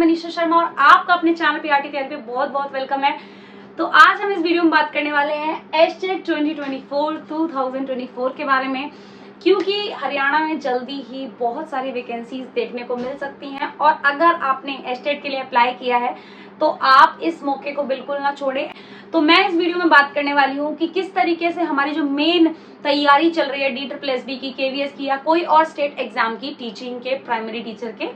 मनीषा शर्मा और आपका अपने चैनल पीआरटी तैयारी पे बहुत बहुत वेलकम है। तो आज हम इस वीडियो में बात करने वाले हैं एस्टेट 2024 के बारे में, क्योंकि हरियाणा में जल्दी ही बहुत सारी वैकेंसीज देखने को मिल सकती हैं और अगर आपने एस्टेट के लिए अप्लाई किया है तो आप इस मौके को बिल्कुल ना छोड़ें। तो मैं इस वीडियो में बात करने वाली हूँ कि किस तरीके से हमारी जो मेन तैयारी चल रही है DSSB की, KVS की या कोई और स्टेट एग्जाम की, टीचिंग के, प्राइमरी टीचर के,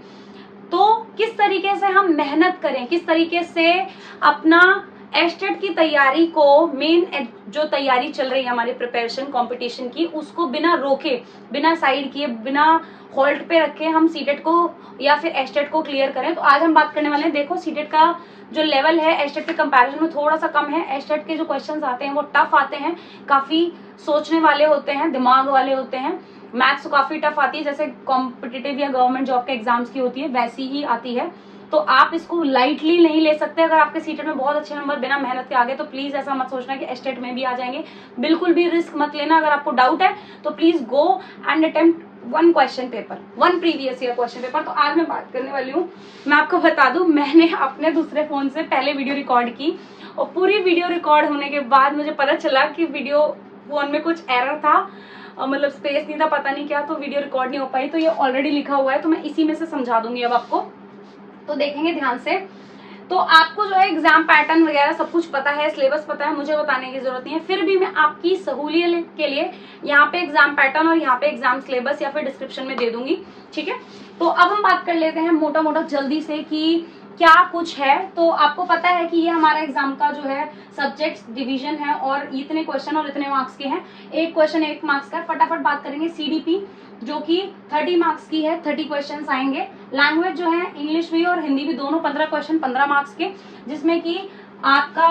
तो किस तरीके से हम मेहनत करें, किस तरीके से अपना एस्टेट की तैयारी को, मेन जो तैयारी चल रही है हमारी प्रिपरेशन कंपटीशन की, उसको बिना रोके, बिना साइड किए, बिना होल्ड पे रखे हम सीटेट को या फिर एस्टेट को क्लियर करें। तो आज हम बात करने वाले हैं, देखो सीटेट का जो लेवल है एस्टेट के कंपैरिजन में थोड़ा सा कम है। एस्टेट के जो क्वेश्चंस आते हैं वो टफ आते हैं, काफी सोचने वाले होते हैं, दिमाग वाले होते हैं। मैथ्स काफी टफ आती है, जैसे कॉम्पिटिटिव या गवर्नमेंट जॉब के एग्जाम्स की होती है वैसी ही आती है। तो आप इसको लाइटली नहीं ले सकते। अगर आपके सीटेट में बहुत अच्छे नंबर बिना मेहनत के आ गए तो प्लीज ऐसा मत सोचना कि एस्टेट में भी आ जाएंगे, बिल्कुल भी रिस्क मत लेना। अगर आपको डाउट है तो please go and attempt one question paper, one previous year question paper. तो आज मैं बात करने वाली हूँ, मैं आपको बता दूं, मैंने अपने दूसरे फोन से पहले वीडियो रिकॉर्ड की और पूरी वीडियो रिकॉर्ड होने के बाद मुझे पता चला कि वीडियो फोन में कुछ एरर था, मतलब स्पेस नहीं था, पता नहीं क्या, तो वीडियो रिकॉर्ड नहीं हो पाई। तो ये ऑलरेडी लिखा हुआ है, तो मैं इसी में से समझा दूंगी अब आपको, तो देखेंगे ध्यान से। तो आपको जो है एग्जाम पैटर्न वगैरह सब कुछ पता है, सिलेबस पता है, मुझे बताने की जरूरत नहीं है। फिर भी मैं आपकी सहूलियत के लिए यहाँ पे एग्जाम पैटर्न और यहाँ पे एग्जाम सिलेबस या फिर डिस्क्रिप्शन में दे दूंगी, ठीक है। तो अब हम बात कर लेते हैं मोटा मोटा जल्दी से कि क्या कुछ है। तो आपको पता है कि ये हमारा एग्जाम का जो है सब्जेक्ट डिवीजन है और इतने क्वेश्चन और इतने मार्क्स के हैं। एक क्वेश्चन 1 मार्क्स का है। फटाफट बात करेंगे CDP जो कि 30 मार्क्स की है, 30 क्वेश्चन आएंगे। लैंग्वेज जो है इंग्लिश भी और हिंदी भी दोनों 15 क्वेश्चन 15 मार्क्स के, जिसमें कि आपका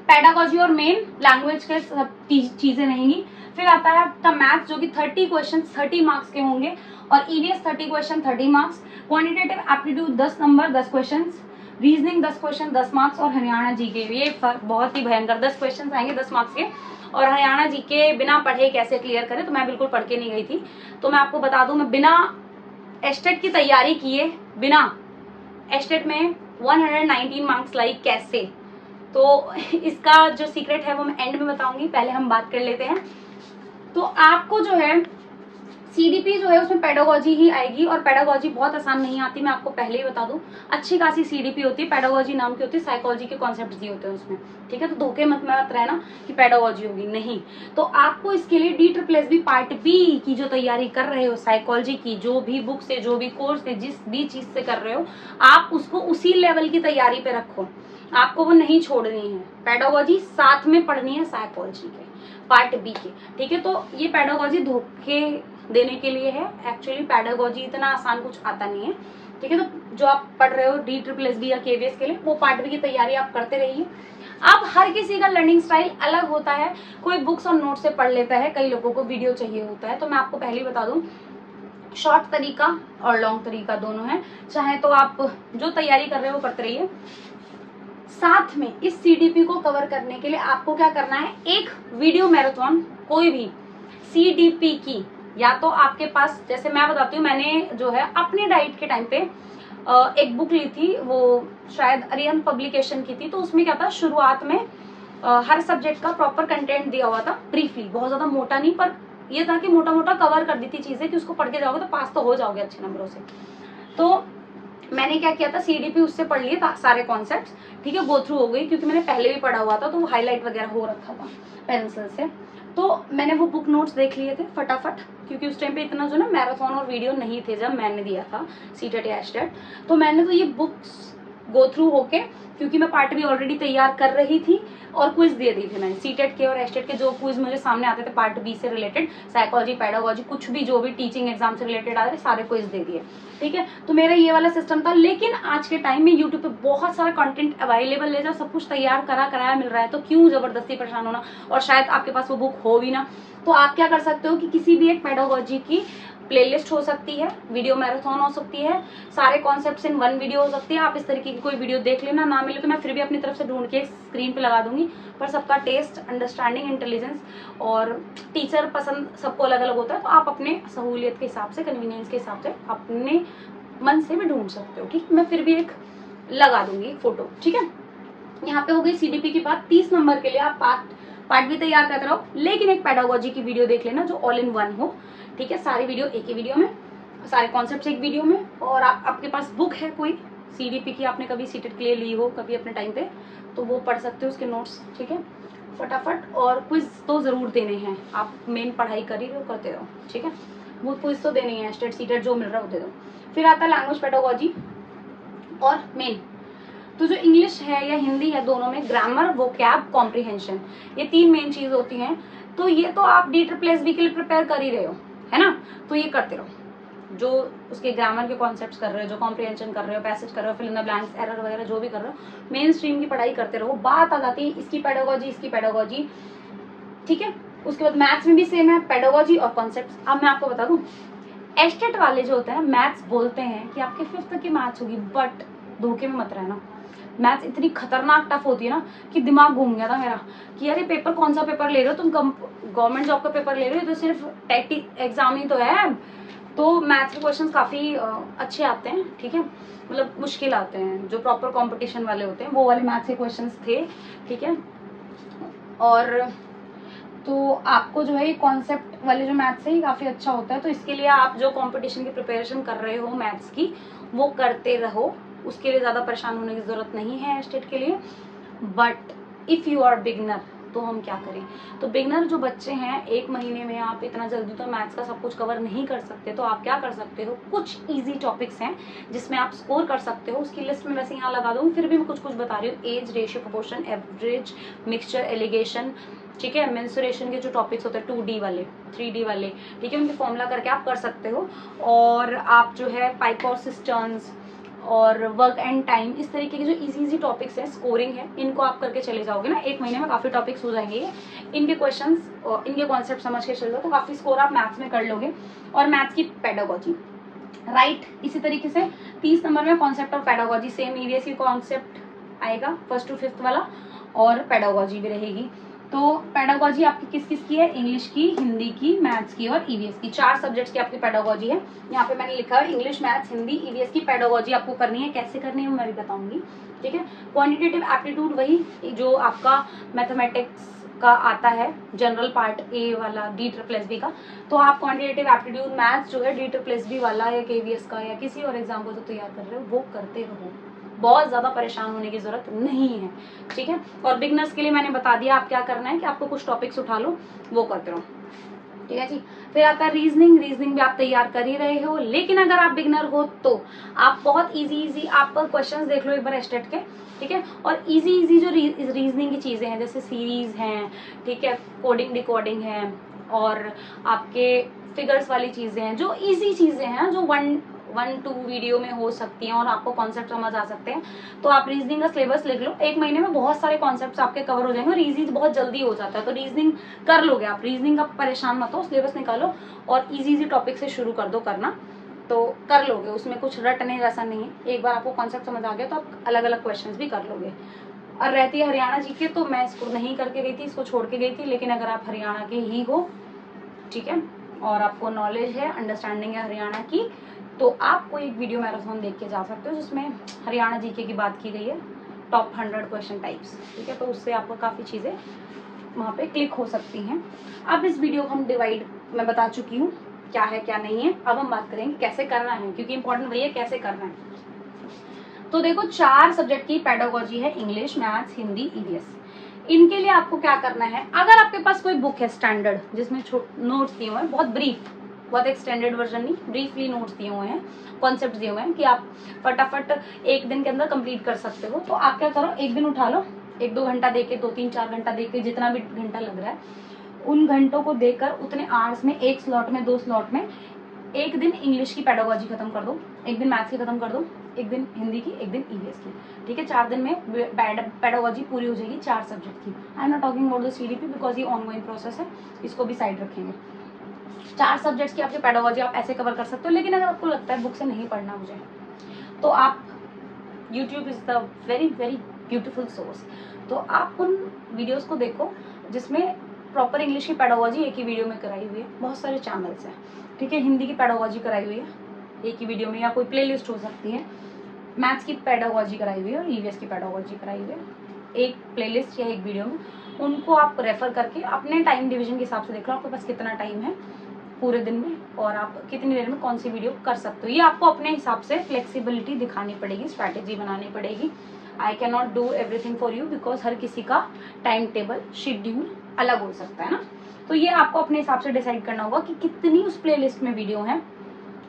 पेडागोजी और मेन लैंग्वेज के सब चीजें रहेंगी। फिर आता है आपका मैथ जो कि 30 क्वेश्चन 30 मार्क्स के होंगे और EVS 30 question 30 marks. Quantitative aptitude 10 number 10 question, reasoning 10 question 10 marks और हरियाणा जीके, ये बहुत ही भयंकर 10 क्वेश्चन आएंगे 10 मार्क्स के। और हरियाणा जीके बिना पढ़े कैसे क्लियर करें, तो मैं बिल्कुल पढ़ के नहीं गई थी, तो मैं आपको बता दूं, मैं बिना एस्टेट की तैयारी किए, बिना एस्टेट में 119 मार्क्स लाई कैसे, तो इसका जो सीक्रेट है वो मैं एंड में बताऊंगी। पहले हम बात कर लेते हैं। तो आपको जो है CDP जो है उसमें पेडागोजी ही आएगी और पेडागोजी बहुत आसान नहीं आती, मैं आपको पहले ही बता दूं। अच्छी खासी CDP होती है, पेडागोजी नाम की होती है, साइकोलॉजी के कॉन्सेप्ट दिए होते हैं उसमें, ठीक है। तो धोखे मत रहना कि पेडागोजी होगी, नहीं। तो आपको इसके लिए DSSB पार्ट बी की जो तैयारी कर रहे हो, साइकोलॉजी की जो भी बुक से, जो भी कोर्स से, जिस भी चीज से कर रहे हो, आप उसको उसी लेवल की तैयारी पे रखो, आपको वो नहीं छोड़नी है। पेडागोजी साथ में पढ़नी है साइकोलॉजी के पार्ट बी के, ठीक है। तो ये पेडागोजी धोखे देने के लिए है, एक्चुअली पेडागोजी इतना आसान कुछ आता नहीं है, ठीक है। तो जो आप पढ़ रहे हो DSSB या KVS के लिए, वो पार्ट बी की तैयारी आप करते रहिए। अब हर किसी का लर्निंग स्टाइल अलग होता है, कोई बुक्स और नोट से पढ़ लेता है, कई लोगों को वीडियो चाहिए होता है। तो मैं आपको पहले ही बता दूं, शॉर्ट तरीका और लॉन्ग तरीका दोनों है। चाहे तो आप जो तैयारी कर रहे हो वो करते रहिए, साथ में इस CDP को कवर करने के लिए आपको क्या करना है, एक वीडियो मैराथन, कोई भी CDP की, या तो आपके पास, जैसे मैं बताती हूँ, मैंने जो है अपने डाइट के टाइम पे एक बुक ली थी, वो शायद अरिहंत पब्लिकेशन की थी। तो उसमें क्या था, शुरुआत में हर सब्जेक्ट का प्रॉपर कंटेंट दिया हुआ था, ब्रीफली, बहुत ज्यादा मोटा नहीं, पर ये था कि मोटा मोटा कवर कर दी थी चीजें कि उसको पढ़ के जाओगे तो पास तो हो जाओगे अच्छे नंबरों से। तो मैंने क्या किया था, CDP उससे पढ़ लिए सारे कॉन्सेप्ट्स, ठीक है, गो थ्रू हो गई, क्योंकि मैंने पहले भी पढ़ा हुआ था, तो वो हाईलाइट वगैरह हो रखा था पेंसिल से। तो मैंने वो बुक नोट्स देख लिए थे फटाफट, क्योंकि उस टाइम पे इतना जो ना मैराथन और वीडियो नहीं थे जब मैंने दिया था सीटेट या एस्टेट। तो मैंने तो ये बुक्स गो थ्रू होके, क्योंकि मैं पार्ट भी ऑलरेडी तैयार कर रही थी और क्विज दे दी थी मैंने सीटेट के और एस्टेट के, जो क्विज मुझे सामने आते थे पार्ट बी से रिलेटेड, साइकोलॉजी, पेडागोजी, कुछ भी जो भी टीचिंग एग्जाम से रिलेटेड आते थे, सारे क्विज दे दिए, ठीक है। तो मेरा ये वाला सिस्टम था। लेकिन आज के टाइम में यूट्यूब पे बहुत सारा कंटेंट अवेलेबल है, जब सब कुछ तैयार कराया मिल रहा है, तो क्यों जबरदस्ती परेशान होना, और शायद आपके पास वो बुक हो भी ना। तो आप क्या कर सकते हो कि किसी भी एक पेडागोजी की प्लेलिस्ट हो सकती है, वीडियो मैराथन हो सकती है, सारे कॉन्सेप्ट्स इन वन वीडियो हो सकती है। आप इस तरीके की कोई वीडियो देख लेना, ना मिले तो मैं फिर भी अपनी तरफ से ढूंढ के स्क्रीन पे लगा दूंगी। पर सबका टेस्ट, अंडरस्टैंडिंग, इंटेलिजेंस और टीचर पसंद सबको अलग अलग होता है। तो आप अपने सहूलियत के हिसाब से, कन्वीनियंस के हिसाब से अपने मन से भी ढूंढ सकते हो, ठीक। मैं फिर भी एक लगा दूंगी फोटो, ठीक है। यहाँ पे हो गई सीडीपी की बात। 30 नंबर के लिए आप पार्ट भी तैयार करते रहो, लेकिन एक पेडागोजी की वीडियो देख लेना जो ऑल इन वन हो, ठीक है। सारी वीडियो एक ही वीडियो में, सारे कॉन्सेप्ट एक वीडियो में। और आपके पास बुक है कोई सीडीपी की, आपने कभी सीटेट के लिए ली हो कभी अपने टाइम पे, तो वो पढ़ सकते हो उसके नोट्स, ठीक है, फटाफट। और क्विज तो जरूर देने हैं, आप मेन पढ़ाई कर ही रहो, करते रहो, ठीक है। वो क्विज तो देनी है, स्टेट सीटेट जो मिल रहा है वो दे दो। फिर आता है लैंग्वेज पेडागोजी और मेन तो जो इंग्लिश है या हिंदी है, दोनों में ग्रामर, वोकैब, कॉम्प्रिहेंशन, ये 3 मेन चीज होती हैं। तो ये तो आप DSSB के लिए प्रिपेयर कर ही रहे हो, है ना, तो ये करते रहो। जो उसके ग्रामर के कॉन्सेप्ट्स कर रहे हो, जो कॉम्प्रिहेंशन कर रहे हो, पैसेज कर रहे हो, fill in the blanks, error वगैरह जो भी कर रहे हो, मेन स्ट्रीम की पढ़ाई करते रहो। बात आ जाती है इसकी पेडागोजी, ठीक है। उसके बाद मैथ्स में भी सेम है, पेडागोजी और कॉन्सेप्ट्स। अब मैं आपको बता दूं, एस्टेट वाले जो होते हैं मैथ्स बोलते हैं कि आपके 5th तक की मैथ्स होगी, बट धोखे में मत रहना। मैथ्स इतनी खतरनाक टफ होती है ना कि दिमाग घूम गया था मेरा कि यार ये पेपर कौन सा पेपर ले रहे हो तुम, गवर्नमेंट जॉब का पेपर ले रहे हो, तो सिर्फ टेट एग्जाम ही तो है। तो मैथ्स के क्वेश्चंस काफी अच्छे आते हैं, ठीक है, मतलब मुश्किल आते हैं। जो प्रॉपर कंपटीशन वाले होते हैं वो वाले मैथ्स के क्वेश्चंस थे, ठीक है। और तो आपको जो है ये कॉन्सेप्ट वाले जो मैथ्स है ये काफी अच्छा होता है। तो इसके लिए आप जो कंपटीशन की प्रिपरेशन कर रहे हो मैथ्स की, वो करते रहो, उसके लिए ज्यादा परेशान होने की जरूरत नहीं है स्टेट के लिए। But if you are beginner, तो हम क्या करें। तो बिगनर जो बच्चे हैं, 1 महीने में आप इतना जल्दी तो मैथ्स का सब कुछ कवर नहीं कर सकते। तो आप क्या कर सकते हो, कुछ इजी टॉपिक्स हैं जिसमें आप स्कोर कर सकते हो, उसकी लिस्ट में वैसे यहाँ लगा दूंगी, फिर भी मैं कुछ बता रही हूँ। Age, ratio, proportion, average, mixture, alligation, ठीक है, मेंसुरेशन के जो टॉपिक्स होते हैं 2D वाले, 3D वाले, ठीक है, उनकी फॉर्मूला करके आप कर सकते हो। और आप जो है पाइप और सिस्टर्न्स और वर्क एंड टाइम, इस तरीके के जो इजी टॉपिक्स हैं, स्कोरिंग है, इनको आप करके चले जाओगे ना, 1 महीने में काफी टॉपिक्स हो जाएंगे ये। इनके क्वेश्चंस और इनके कॉन्सेप्ट समझ के चल दो तो काफी स्कोर आप मैथ्स में कर लोगे। और मैथ्स की पेडागोजी, राइट, इसी तरीके से 30 नंबर में concept of pedagogy, same EVS की कॉन्सेप्ट आएगा 1st to 5th वाला, और पेडागोजी भी रहेगी। तो पेडागोजी आपकी किस किस की है, इंग्लिश की, हिंदी की, मैथ्स की और EVS की, 4 सब्जेक्ट्स की आपकी पेडागोजी है। यहाँ पे मैंने लिखा है इंग्लिश, मैथ्स, हिंदी, EVS की पेडागोजी आपको करनी है। कैसे करनी है मैं भी बताऊंगी, ठीक है। क्वांटिटेटिव एप्टीट्यूड वही जो आपका मैथमेटिक्स का आता है, जनरल पार्ट ए वाला DSSB का। तो आप क्वांटिटेटिव एप्टीट्यूड मैथ्स जो है DSSB वाला या KVS का या किसी और एग्जाम को जो तैयार कर रहे हो वो करते रहो, बहुत ज्यादा परेशान होने की जरूरत नहीं है, ठीक है। और बिगनर्स के लिए मैंने बता दिया आप क्या करना है कि आपको कुछ टॉपिक्स उठा लो, वो करते रहो, ठीक है जी। फिर आता है रीजनिंग भी आप तैयार कर ही रहे हो, लेकिन अगर आप बिगनर हो तो आप बहुत इजी आप क्वेश्चंस देख लो एक बार स्टेट के, ठीक है। और इजी जो रीजनिंग की चीजें हैं, जैसे सीरीज हैं, ठीक है, कोडिंग डिकोडिंग है, और आपके फिगर्स वाली चीजें हैं, जो इजी चीजें हैं, जो 1-2 वीडियो में हो सकती हैं और आपको कॉन्सेप्ट समझ आ सकते हैं। तो आप रीजनिंग का सिलेबस लिख लो, 1 महीने में बहुत सारे कॉन्सेप्ट्स आपके कवर हो जाएंगे और इजी बहुत जल्दी हो जाता है। तो रीजनिंग कर लोगे आप, रीजनिंग का परेशान मत हो, सिलेबस निकालो और इजी टॉपिक से शुरू कर दो करना, तो कर लोगे, उसमें कुछ रटने जैसा नहीं है। एक बार आपको कॉन्सेप्ट समझ आ गया तो आप अलग अलग क्वेश्चंस भी कर लोगे। और रहती है हरियाणा जी के, तो मैं इसको नहीं करके गई थी, इसको छोड़ के गई थी, लेकिन अगर आप हरियाणा के ही हो, ठीक है, और आपको नॉलेज है, अंडरस्टैंडिंग है हरियाणा की, तो आप कोई एक वीडियो मैराथन देख के जा सकते हो जिसमें हरियाणा जीके की बात की गई है, टॉप 100 क्वेश्चन टाइप्स, ठीक है। तो उससे आपको काफ़ी चीज़ें वहाँ पे क्लिक हो सकती हैं। अब इस वीडियो को हम डिवाइड मैं बता चुकी हूँ क्या है क्या नहीं है। अब हम बात करेंगे कैसे करना है, क्योंकि इंपॉर्टेंट वही है कैसे करना है। तो देखो 4 सब्जेक्ट की पेडागोजी है, इंग्लिश, मैथ्स, हिंदी, EVS। इनके लिए आपको क्या करना है, अगर आपके पास कोई बुक है स्टैंडर्ड जिसमें नोट्स दिए हुए हैं, बहुत ब्रीफ, बहुत एक्सटेंडेड वर्जन नहीं, ब्रीफली नोट्स दिए हुए हैं, कॉन्सेप्ट दिए हुए हैं कि आप फटाफट 1 दिन के अंदर कंप्लीट कर सकते हो, तो आप क्या करो, 1 दिन उठा लो, 1-2 घंटा देके, 2-3-4 घंटा देके, जितना भी घंटा लग रहा है उन घंटों को देकर उतने आवर्स में, 1 स्लॉट में, 2 स्लॉट में, 1 दिन इंग्लिश की पेडागोजी खत्म कर दो, 1 दिन मैथ्स की खत्म कर दो, 1 दिन हिंदी की, 1 दिन EVS की, ठीक है। 4 दिन में पेडागोजी पूरी हो जाएगी 4 सब्जेक्ट की। I am not talking about the CDP because ये ऑनगोइंग प्रोसेस है, इसको भी साइड रखेंगे। 4 सब्जेक्ट्स की आपकी पेडागोजी आप ऐसे कवर कर सकते हो। लेकिन अगर आपको लगता है बुक से नहीं पढ़ना मुझे, तो आप YouTube is the very very beautiful source, तो आप उन वीडियोस को देखो जिसमें प्रॉपर इंग्लिश की पेडागोजी एक ही वीडियो में कराई हुई है। बहुत सारे चैनल्स हैं, ठीक है। हिंदी की पेडागोजी कराई हुई है, एक ही वीडियो में, या कोई प्लेलिस्ट हो सकती है। मैथ्स की पेडागोजी कराई हुई है और ईवीएस की पेडागोजी कराई हुई है, एक प्लेलिस्ट या एक वीडियो में। उनको आप रेफर करके अपने टाइम डिवीजन के हिसाब से देख लो आपके पास कितना टाइम है पूरे दिन में, और आप कितनी देर में कौन सी वीडियो कर सकते हो। ये आपको अपने हिसाब से फ्लेक्सिबिलिटी दिखानी पड़ेगी, स्ट्रैटेजी बनानी पड़ेगी। I can not do everything for you, because हर किसी का टाइम टेबल शेड्यूल अलग हो सकता है ना। तो ये आपको अपने हिसाब से डिसाइड करना होगा कि कितनी उस प्लेलिस्ट में वीडियो है,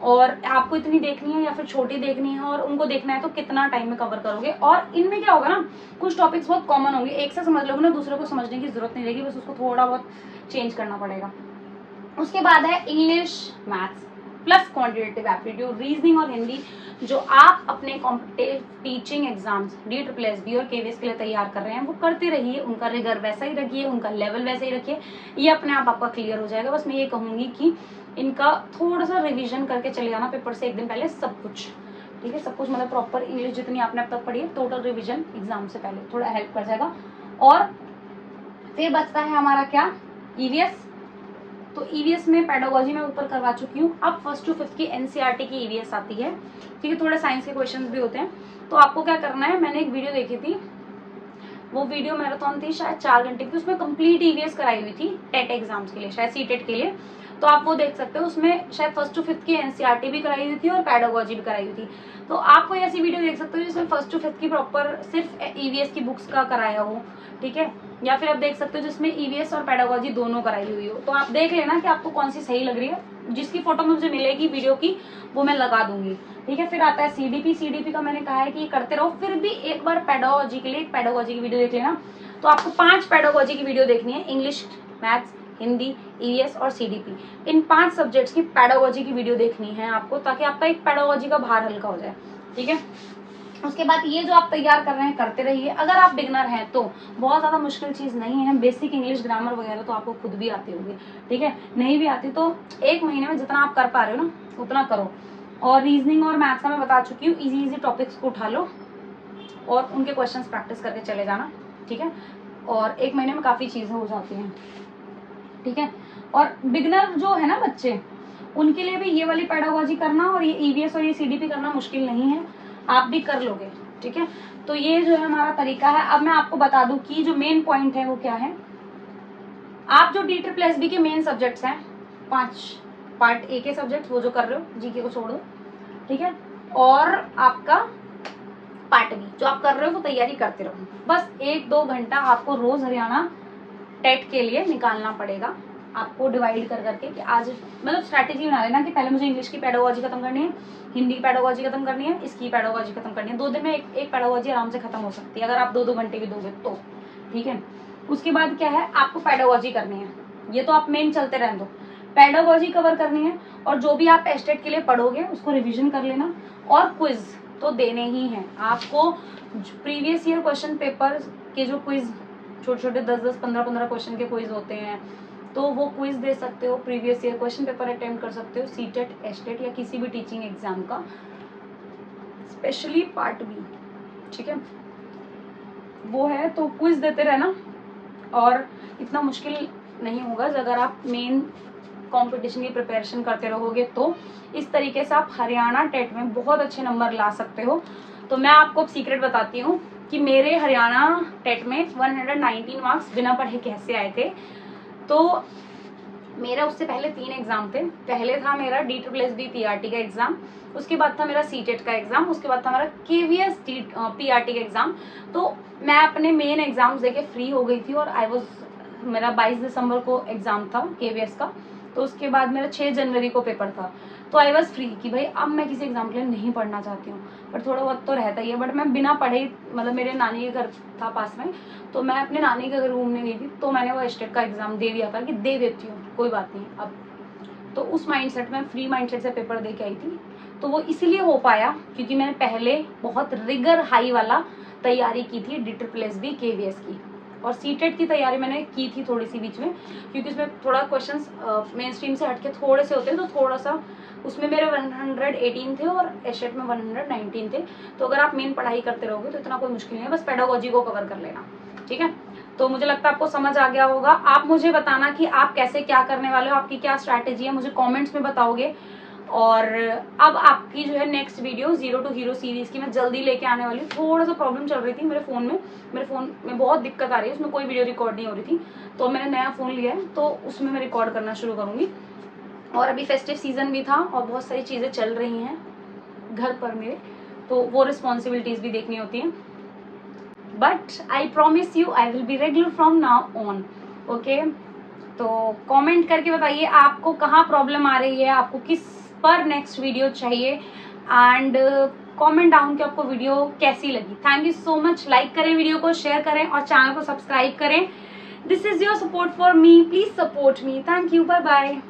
और आपको इतनी देखनी है या फिर छोटी देखनी है, और उनको देखना है तो कितना टाइम में कवर करोगे। और इनमें क्या होगा ना, कुछ टॉपिक्स बहुत कॉमन होंगे, एक से समझ लोगे ना, दूसरे को समझने की जरूरत नहीं रहेगी, बस उसको थोड़ा बहुत चेंज करना पड़ेगा। उसके बाद है English, maths plus quantitative aptitude, reasoning और हिंदी, जो आप अपने कॉम्पिटेटिव टीचिंग एग्जाम्स DSSB और KVS के लिए तैयार कर रहे हैं वो करते रहिए, उनका रिगर वैसा ही रखिए, उनका लेवल वैसा ही रखिए, ये अपने आप आपका क्लियर हो जाएगा। बस मैं ये कहूंगी कि इनका थोड़ा सा रिविजन करके चले जाना पेपर से एक दिन पहले, सब कुछ ठीक है, सब कुछ मतलब प्रॉपर इंग्लिश जितनी आपने अब तक पढ़ी है, टोटल रिविजन एग्जाम से पहले थोड़ा हेल्प कर जाएगा। और फिर बचता है हमारा क्या, ईवीएस। तो ईवीएस में पेडागोजी में ऊपर करवा चुकी हूँ, अब 1st to 5th की एनसीईआरटी की ईवीएस आती है, ठीक है, थोड़े साइंस के क्वेश्चंस भी होते हैं। तो आपको क्या करना है, मैंने एक वीडियो देखी थी, वो वीडियो मैराथन थी शायद 4 घंटे की, उसमें कंप्लीट ईवीएस कराई हुई थी टेट एग्जाम्स के लिए, शायद सीटेट के लिए। तो आप वो देख सकते हो, उसमें शायद 1st to 5th की एनसीईआरटी भी कराई हुई थी और पेडागोजी भी कराई हुई थी। तो आप कोई ऐसी वीडियो देख सकते हो जिसमें 1st to 5th की प्रॉपर सिर्फ ईवीएस की बुक्स का कराया हो, ठीक है, या फिर आप देख सकते हो जिसमें ईवीएस और पेडागोजी दोनों कराई हुई हो। तो आप देख लेना कि आपको कौन सी सही लग रही है, जिसकी फोटो मुझे मिलेगी वीडियो की वो मैं लगा दूंगी, ठीक है। फिर आता है सीडीपी का मैंने कहा है कि करते रहो, फिर भी एक बार पेडागोजी के लिए एक पेडागोजी की वीडियो देख लेना। तो आपको 5 पेडागोजी की वीडियो देखनी है, इंग्लिश, मैथ्स, हिंदी, ईवीएस और सीडीपी, इन 5 सब्जेक्ट्स की पेडागोजी की वीडियो देखनी है आपको, ताकि आपका एक पेडागोजी का भार हल्का हो जाए, ठीक है। उसके बाद ये जो आप तैयार कर रहे हैं करते रहिए। अगर आप बिगनर हैं तो बहुत ज्यादा मुश्किल चीज नहीं है, बेसिक इंग्लिश ग्रामर वगैरह तो आपको खुद भी आती होगी, ठीक है। नहीं भी आती तो एक महीने में जितना आप कर पा रहे हो ना उतना करो। और रीजनिंग और मैथ्स का मैं बता चुकी हूँ, इजी टॉपिक्स को उठा लो और उनके क्वेश्चंस प्रैक्टिस करके चले जाना, ठीक है। और एक महीने में काफी चीजें हो जाती हैं, ठीक है। और बिगनर जो है ना बच्चे, उनके लिए भी ये वाली पेडागोजी करना और ये ईवीएस और ये सीडीपी करना मुश्किल नहीं है, आप भी कर लोगे, ठीक है। तो ये जो है हमारा तरीका है। अब मैं आपको बता दूं कि जो मेन पॉइंट है वो क्या है। आप जो DSSB के मेन सब्जेक्ट्स हैं 5 पार्ट ए के सब्जेक्ट, वो जो कर रहे हो जीके को छोड़ दो, ठीक है, और आपका पार्ट बी जो आप कर रहे हो वो तैयारी करते रहो। बस 1-2 घंटा आपको रोज हरियाणा टेट के लिए निकालना पड़ेगा, आपको डिवाइड कर करके कि आज मतलब स्ट्रैटेजी बना लेना कि पहले मुझे इंग्लिश की पेडागोजी खत्म करनी है, हिंदी की पेडागोजी खत्म करनी है, इसकी पेडागोजी खत्म करनी है। 2 दिन में एक पेडागोजी आराम से खत्म हो सकती है अगर आप 2-2 घंटे भी दोगे तो, ठीक है। उसके बाद क्या है, आपको पेडागोजी करनी है, ये तो आप मेन चलते रहने दो, पेडागोजी कवर करनी है। और जो भी आप एस्टेट के लिए पढ़ोगे उसको रिविजन कर लेना, और क्विज तो देने ही है आपको। प्रीवियस ईयर क्वेश्चन पेपर के जो क्विज छोटे छोटे 10-10, 15-15 क्वेश्चन के क्विज होते हैं, तो वो क्विज दे सकते हो, previous year question paper attempt कर सकते हो, सीटेट, एस्टेट या किसी भी टीचिंग एग्जाम का, स्पेशली पार्ट बी, ठीक है, वो है। तो क्विज देते रहना, और इतना मुश्किल नहीं होगा अगर आप मेन कंपटीशन की प्रिपरेशन करते रहोगे। तो इस तरीके से आप हरियाणा टेट में बहुत अच्छे नंबर ला सकते हो। तो मैं आपको सीक्रेट बताती हूँ कि मेरे हरियाणा टेट में 119 मार्क्स बिना पढ़े कैसे आए थे। तो मेरा उससे पहले 3 एग्जाम थे, पहले था मेरा DSSB PRT का एग्जाम, उसके बाद था मेरा सीटेट का एग्जाम, उसके बाद था मेरा KVS PRT का एग्जाम। तो मैं अपने मेन एग्जाम्स देके फ्री हो गई थी, और मेरा 22 दिसंबर को एग्जाम था KVS का, तो उसके बाद मेरा 6 जनवरी को पेपर था। तो आई वॉज फ्री कि भाई अब मैं किसी एग्जाम के लिए नहीं पढ़ना चाहती हूँ, पर थोड़ा बहुत तो रहता ही है। बट मैं बिना पढ़े, मतलब मेरे नानी के घर था पास में, तो मैं अपने नानी के घर घूमने गई थी, तो मैंने वो एस्टेट का एग्जाम दे दिया था कि दे देती हूँ कोई बात नहीं अब। तो उस माइंडसेट में, फ्री माइंडसेट से पेपर दे के आई थी। तो वो इसलिए हो पाया क्योंकि मैंने पहले बहुत रिगर हाई वाला तैयारी की थी DSSB KVS की, और सीटेट की तैयारी मैंने की थी थोड़ी सी बीच में, क्योंकि उसमें थोड़ा क्वेश्चंस मेन स्ट्रीम से हटके थोड़े से होते हैं, तो थोड़ा सा उसमें मेरे 118 थे और एस्टेट में 119 थे। तो अगर आप मेन पढ़ाई करते रहोगे तो इतना कोई मुश्किल नहीं है, बस पेडागोजी को कवर कर लेना, ठीक है। तो मुझे लगता है आपको समझ आ गया होगा। आप मुझे बताना कि आप कैसे क्या करने वाले हो, आपकी क्या स्ट्रैटेजी है, मुझे कमेंट्स में बताओगे। और अब आपकी जो है next video zero to hero series की मैं जल्दी लेके आने वाली हूँ। थोड़ा सा प्रॉब्लम चल रही थी मेरे फोन में बहुत दिक्कत आ रही है, उसमें कोई वीडियो रिकॉर्ड नहीं हो रही थी, तो मैंने नया फोन लिया है तो उसमें मैं रिकॉर्ड करना शुरू करूंगी। और अभी फेस्टिव सीजन भी था और बहुत सारी चीजें चल रही हैं घर पर मेरे, तो वो रिस्पॉन्सिबिलिटीज भी देखनी होती हैं। But I promise you I will be regular from now on. Okay, तो कमेंट करके बताइए आपको कहाँ प्रॉब्लम आ रही है, आपको किस पर नेक्स्ट वीडियो चाहिए, एंड कमेंट डाउन कि आपको वीडियो कैसी लगी। Thank you so much. Like करें वीडियो को, शेयर करें और चैनल को सब्सक्राइब करें। This is your support for me, please support me. Thank you, bye bye.